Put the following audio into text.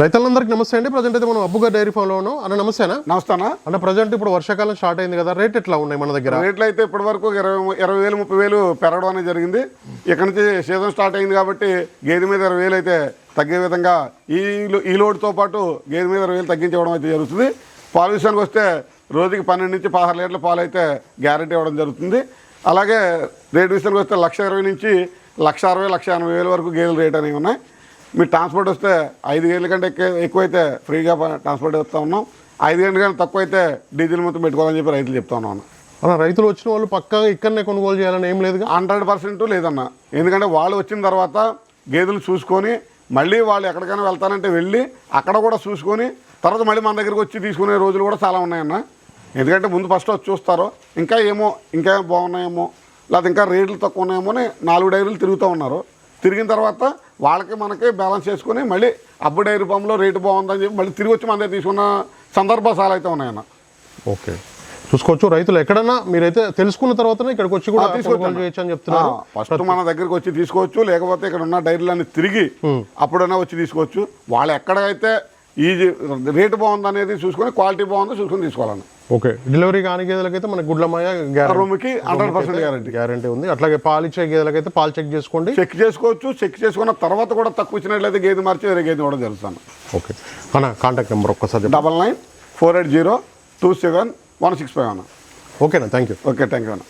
రైతులందరికీ నమస్తే అండి. ప్రజెంట్ అయితే మనం అబ్బుగారి డైరీ ఫామ్ లో ఉన్నాం. అన్న నమస్తేనా? నమస్తేనా అన్న, ప్రజెంట్ ఇప్పుడు వర్షాకాలం స్టార్ట్ అయింది కదా, రేట్ ఎట్లా ఉన్నాయి మన దగ్గర? రేట్లు అయితే ఇప్పటి వరకు 20,000 30,000 పెరగడం అనేది జరిగింది. ఇక్కడ నుంచి సీజన్ స్టార్ట్ అయింది కాబట్టి గేదె మీద 20,000 అయితే తగ్గే విధంగా ఈ లోడ్తో పాటు గేదె మీద 20,000 తగ్గించడం అయితే జరుగుతుంది. పాల విషయానికి వస్తే రోజుకి 12 నుంచి 16 లీటర్ల పాలు అయితే గ్యారెంటీ ఇవ్వడం జరుగుతుంది. అలాగే రేటు విషయానికి వస్తే 1,20,000 నుంచి 1,60,000 1,80,000 వరకు గేదెల రేట్ అనేవి ఉన్నాయి. మీరు ట్రాన్స్పోర్ట్ వస్తే 5 గంటల కంటే ఎక్కువైతే ఫ్రీగా ట్రాన్స్పోర్ట్ ఇస్తూ ఉన్నాం. 5 గంటల కంటే తక్కువ అయితే డీజిల్ మొత్తం పెట్టుకోవాలని చెప్పి రైతులు చెప్తా ఉన్నాను. అన్న, రైతులు వచ్చిన వాళ్ళు పక్కాగా ఇక్కడనే కొనుగోలు చేయాలని ఏం లేదు? 100% లేదన్న. ఎందుకంటే వాళ్ళు వచ్చిన తర్వాత గేదెలు చూసుకొని మళ్ళీ వాళ్ళు ఎక్కడికైనా వెళ్తానంటే వెళ్ళి అక్కడ కూడా చూసుకొని తర్వాత మళ్ళీ మన దగ్గరికి వచ్చి తీసుకునే రోజులు కూడా చాలా ఉన్నాయన్న. ఎందుకంటే ముందు ఫస్ట్ వచ్చి చూస్తారో ఇంకా బాగున్నాయేమో లేకపోతే ఇంకా రేట్లు తక్కువ ఉన్నాయేమో అని 4 డైరీలు తిరుగుతూ ఉన్నారు. తిరిగిన తర్వాత వాళ్ళకి మనకి బ్యాలెన్స్ చేసుకొని మళ్ళీ అబ్బు డైరీ ఫామ్లో రేటు బాగుందని చెప్పి మళ్ళీ తిరిగి వచ్చి మన దగ్గర తీసుకున్న సందర్భాలు చాలా అయితే ఉన్నాయన్న. ఓకే, చూసుకోవచ్చు. రైతులు ఎక్కడన్నా మీరైతే తెలుసుకున్న తర్వాతనే ఇక్కడికి వచ్చి కూడా కొనుగోలు చేయొచ్చు అని చెప్తున్నారు. ఫస్ట్ మన దగ్గరికి వచ్చి తీసుకోవచ్చు, లేకపోతే ఇక్కడ ఉన్న డైరీలన్నీ తిరిగి అప్పుడైనా వచ్చి తీసుకోవచ్చు. వాళ్ళు ఎక్కడైతే ఈ రేటు బాగుందనేది చూసుకొని క్వాలిటీ బాగుందో చూసుకొని తీసుకోవాలన్న. ఓకే, డెలివరీ కాని గేదెలకైతే మనకి గుడ్లమాయ రూమ్కి 100% గ్యారంటీ ఉంది. అట్లాగే పాలు ఇచ్చే గేదెలకైతే పాలు చెక్ చేసుకోండి, చెక్ చేసుకోవచ్చు. చెక్ చేసుకున్న తర్వాత కూడా తక్కువ ఇచ్చినట్లయితే గేదె మార్చి వేరే గేదె కూడా జరుగుతాను. ఓకే అన్న, కాంటాక్ట్ నెంబర్ ఒక్కసారి 9948027165 అన్న. ఓకేనా? Thank you. Okay, thank you అన్న.